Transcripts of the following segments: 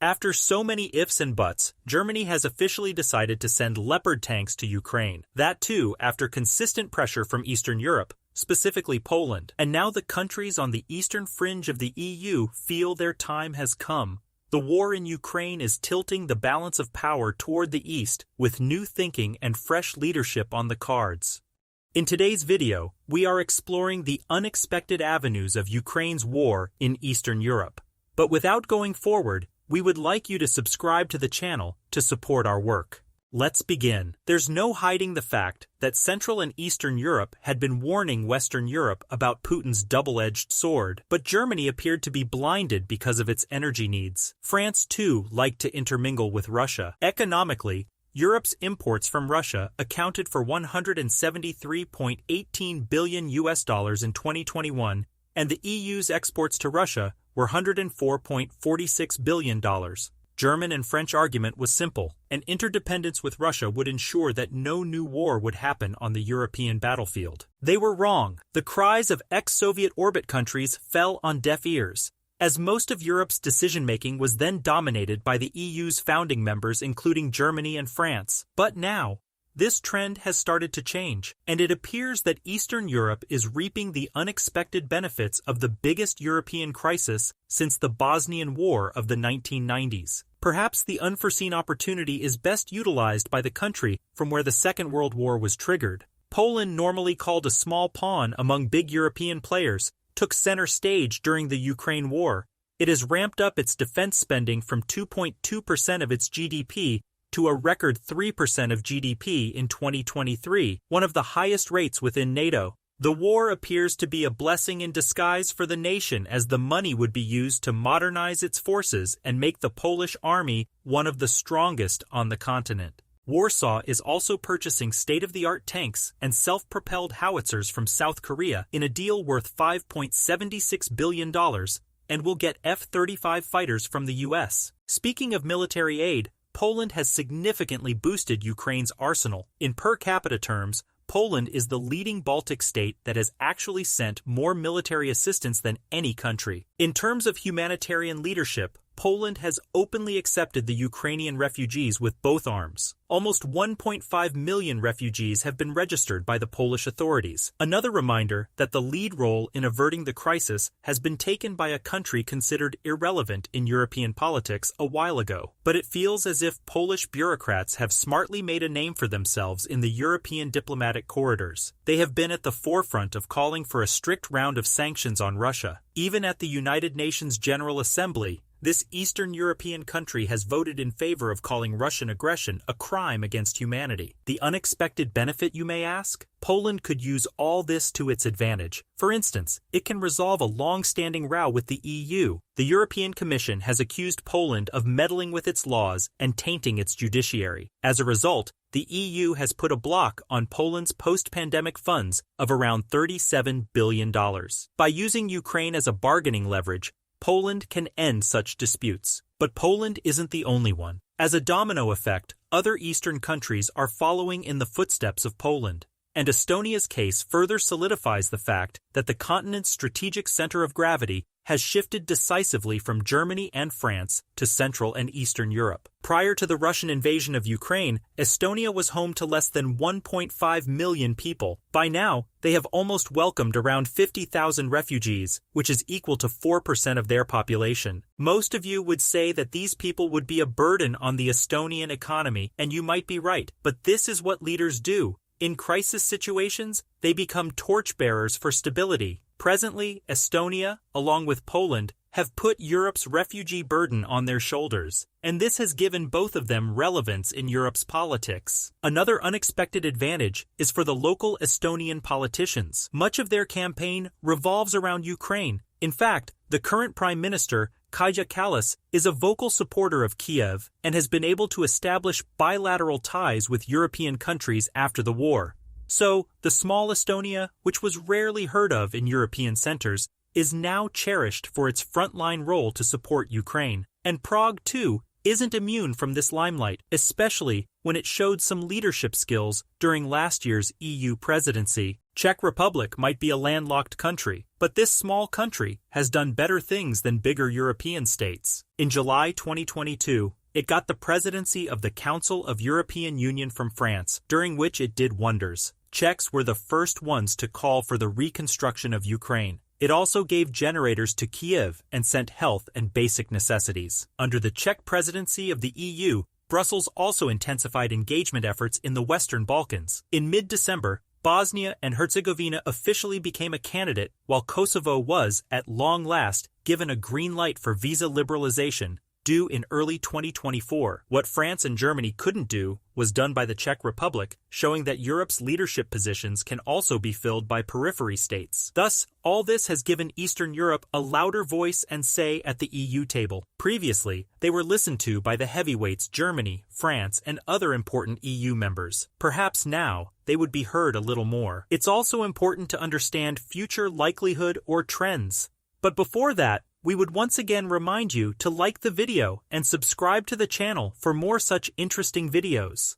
After so many ifs and buts, Germany has officially decided to send Leopard tanks to Ukraine. That too, after consistent pressure from Eastern Europe, specifically Poland. And now the countries on the eastern fringe of the EU feel their time has come. The war in Ukraine is tilting the balance of power toward the east, with new thinking and fresh leadership on the cards. In today's video, we are exploring the unexpected avenues of Ukraine's war in Eastern Europe. But without going forward, we would like you to subscribe to the channel to support our work. Let's begin. There's no hiding the fact that Central and Eastern Europe had been warning Western Europe about Putin's double-edged sword, but Germany appeared to be blinded because of its energy needs. France, too, liked to intermingle with Russia. Economically, Europe's imports from Russia accounted for $173.18 billion in 2021, and the EU's exports to Russia were $104.46 billion. German and French argument was simple. An interdependence with Russia would ensure that no new war would happen on the European battlefield. They were wrong. The cries of ex-Soviet orbit countries fell on deaf ears, as most of Europe's decision-making was then dominated by the EU's founding members, including Germany and France. But now, this trend has started to change, and it appears that Eastern Europe is reaping the unexpected benefits of the biggest European crisis since the Bosnian War of the 1990s. Perhaps the unforeseen opportunity is best utilized by the country from where the Second World War was triggered. Poland, normally called a small pawn among big European players, took center stage during the Ukraine war. It has ramped up its defense spending from 2.2% of its GDP to a record 3% of GDP in 2023, one of the highest rates within NATO. The war appears to be a blessing in disguise for the nation, as the money would be used to modernize its forces and make the Polish army one of the strongest on the continent. Warsaw is also purchasing state-of-the-art tanks and self-propelled howitzers from South Korea in a deal worth $5.76 billion, and will get F-35 fighters from the U.S. Speaking of military aid, Poland has significantly boosted Ukraine's arsenal. In per capita terms, Poland is the leading Baltic state that has actually sent more military assistance than any country. In terms of humanitarian leadership, Poland has openly accepted the Ukrainian refugees with both arms. Almost 1.5 million refugees have been registered by the Polish authorities. Another reminder that the lead role in averting the crisis has been taken by a country considered irrelevant in European politics a while ago. But it feels as if Polish bureaucrats have smartly made a name for themselves in the European diplomatic corridors. They have been at the forefront of calling for a strict round of sanctions on Russia. Even at the United Nations General Assembly, this Eastern European country has voted in favor of calling Russian aggression a crime against humanity. The unexpected benefit, you may ask? Poland could use all this to its advantage. For instance, it can resolve a long-standing row with the EU. The European Commission has accused Poland of meddling with its laws and tainting its judiciary. As a result, the EU has put a block on Poland's post-pandemic funds of around $37 billion. By using Ukraine as a bargaining leverage, Poland can end such disputes. But Poland isn't the only one. As a domino effect, other Eastern countries are following in the footsteps of Poland. And Estonia's case further solidifies the fact that the continent's strategic center of gravity has shifted decisively from Germany and France to Central and Eastern Europe. Prior to the Russian invasion of Ukraine, Estonia was home to less than 1.5 million people. By now, they have almost welcomed around 50,000 refugees, which is equal to 4% of their population. Most of you would say that these people would be a burden on the Estonian economy, and you might be right, but this is what leaders do. In crisis situations, they become torchbearers for stability. Presently, Estonia, along with Poland, have put Europe's refugee burden on their shoulders, and this has given both of them relevance in Europe's politics. Another unexpected advantage is for the local Estonian politicians. Much of their campaign revolves around Ukraine. In fact, the current Prime Minister, Kaja Kallas, is a vocal supporter of Kiev and has been able to establish bilateral ties with European countries after the war. So, the small Estonia, which was rarely heard of in European centers, is now cherished for its frontline role to support Ukraine. And Prague, too, isn't immune from this limelight, especially when it showed some leadership skills during last year's EU presidency. Czech Republic might be a landlocked country, but this small country has done better things than bigger European states. In July 2022, it got the presidency of the Council of European Union from France, during which it did wonders. Czechs were the first ones to call for the reconstruction of Ukraine. It also gave generators to Kiev and sent health and basic necessities. Under the Czech presidency of the EU, Brussels also intensified engagement efforts in the Western Balkans. In mid-December, Bosnia and Herzegovina officially became a candidate, while Kosovo was, at long last, given a green light for visa liberalization, due in early 2024. What France and Germany couldn't do was done by the Czech Republic, showing that Europe's leadership positions can also be filled by periphery states. Thus, all this has given Eastern Europe a louder voice and say at the EU table. Previously, they were listened to by the heavyweights Germany, France, and other important EU members. Perhaps now, they would be heard a little more. It's also important to understand future likelihood or trends. But before that, we would once again remind you to like the video and subscribe to the channel for more such interesting videos.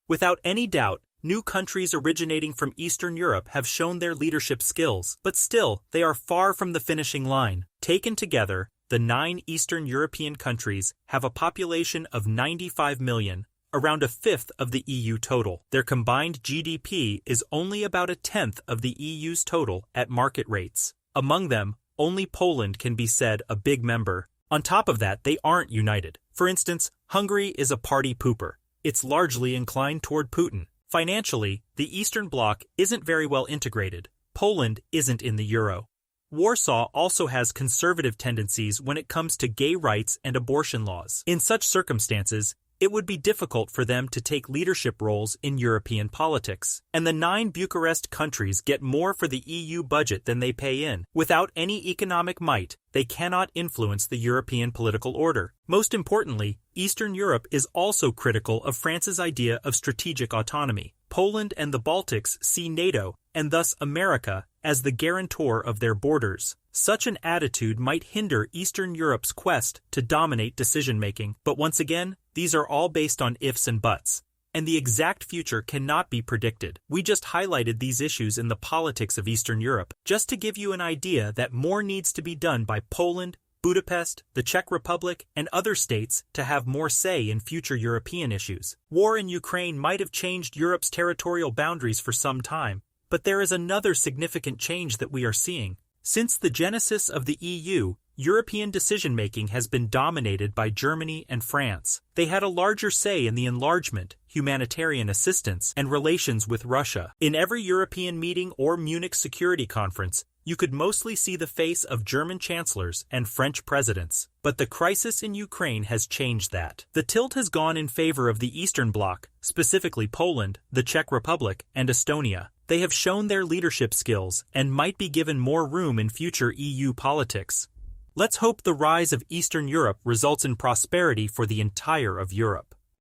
Without any doubt, new countries originating from Eastern Europe have shown their leadership skills, but still, they are far from the finishing line. Taken together, the 9 Eastern European countries have a population of 95 million, around a fifth of the EU total. Their combined GDP is only about a tenth of the EU's total at market rates. Among them, only Poland can be said a big member. On top of that, they aren't united. For instance, Hungary is a party pooper. It's largely inclined toward Putin. Financially, the Eastern Bloc isn't very well integrated. Poland isn't in the euro. Warsaw also has conservative tendencies when it comes to gay rights and abortion laws. In such circumstances, it would be difficult for them to take leadership roles in European politics. And the 9 Bucharest countries get more for the EU budget than they pay in. Without any economic might, they cannot influence the European political order. Most importantly, Eastern Europe is also critical of France's idea of strategic autonomy. Poland and the Baltics see NATO, and thus America, as the guarantor of their borders. Such an attitude might hinder Eastern Europe's quest to dominate decision-making. But once again, these are all based on ifs and buts, and the exact future cannot be predicted. We just highlighted these issues in the politics of Eastern Europe, just to give you an idea that more needs to be done by Poland, Budapest, the Czech Republic, and other states to have more say in future European issues. War in Ukraine might have changed Europe's territorial boundaries for some time, but there is another significant change that we are seeing. Since the genesis of the EU, European decision-making has been dominated by Germany and France. They had a larger say in the enlargement, humanitarian assistance, and relations with Russia. In every European meeting or Munich Security Conference, you could mostly see the face of German chancellors and French presidents. But the crisis in Ukraine has changed that. The tilt has gone in favor of the Eastern Bloc, specifically Poland, the Czech Republic, and Estonia. They have shown their leadership skills and might be given more room in future EU politics. Let's hope the rise of Eastern Europe results in prosperity for the entire of Europe.